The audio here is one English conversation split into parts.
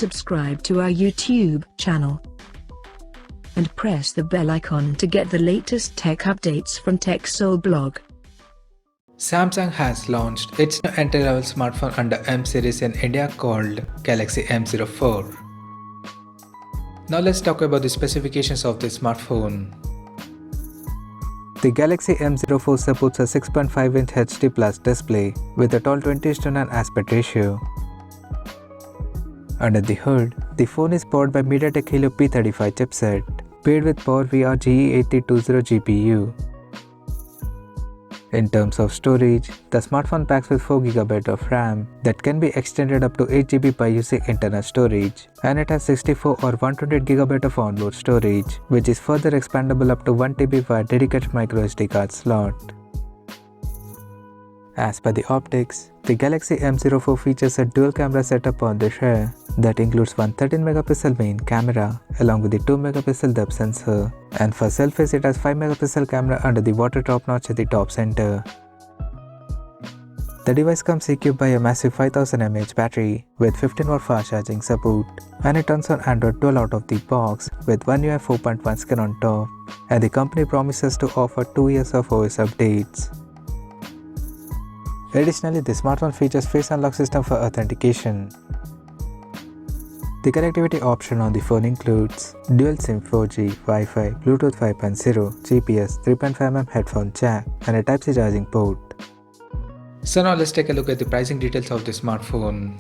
subscribe to our YouTube channel and press the bell icon to get the latest tech updates from TechSole Blog. Samsung has launched its new entry-level smartphone under M series in India called Galaxy M04. Now let's talk about the specifications of this smartphone. The Galaxy M04 supports a 6.5-inch HD Plus display with a tall 20:9 aspect ratio. Under the hood, the phone is powered by MediaTek Helio P35 chipset, paired with oyGHX GPU. In terms of storage, the smartphone packs with 4GB of RAM that can be extended up to 8GB by using internal storage, and it has 64 or 128GB of onboard storage, which is further expandable up to 1TB via dedicated microSD card slot. As per the optics, the Galaxy M04 features a dual camera setup on the rear that includes one 13MP main camera along with the 2MP depth sensor, and for selfies it has 5MP camera under the water drop notch at the top center. The device comes equipped by a massive 5000 mAh battery with 15W fast charging support, and it runs on Android 12 out of the box with One UI 4.1 skin on top, and the company promises to offer 2 years of OS updates. Additionally, the smartphone features face unlock system for authentication. The connectivity option on the phone includes dual SIM 4G, Wi-Fi, Bluetooth 5.0, GPS, 3.5mm headphone jack, and a Type-C charging port. So now let's take a look at the pricing details of the smartphone.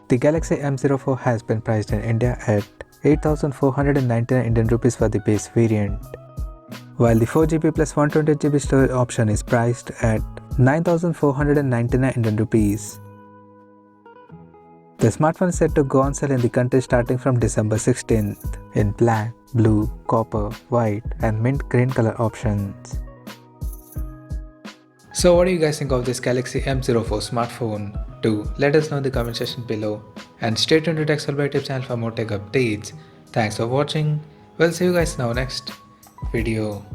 The Galaxy M04 has been priced in India at 8,499 Indian rupees for the base variant, while the 4GB plus 128GB storage option is priced at 9,499 Indian rupees. The smartphone is set to go on sale in the country starting from December 16th in black, blue, copper, white, and mint green color options. So what do you guys think of this Galaxy M04 smartphone? Do let us know in the comment section below, and stay tuned to TechSole Blog channel for more tech updates. Thanks for watching. We'll see you guys in our next video.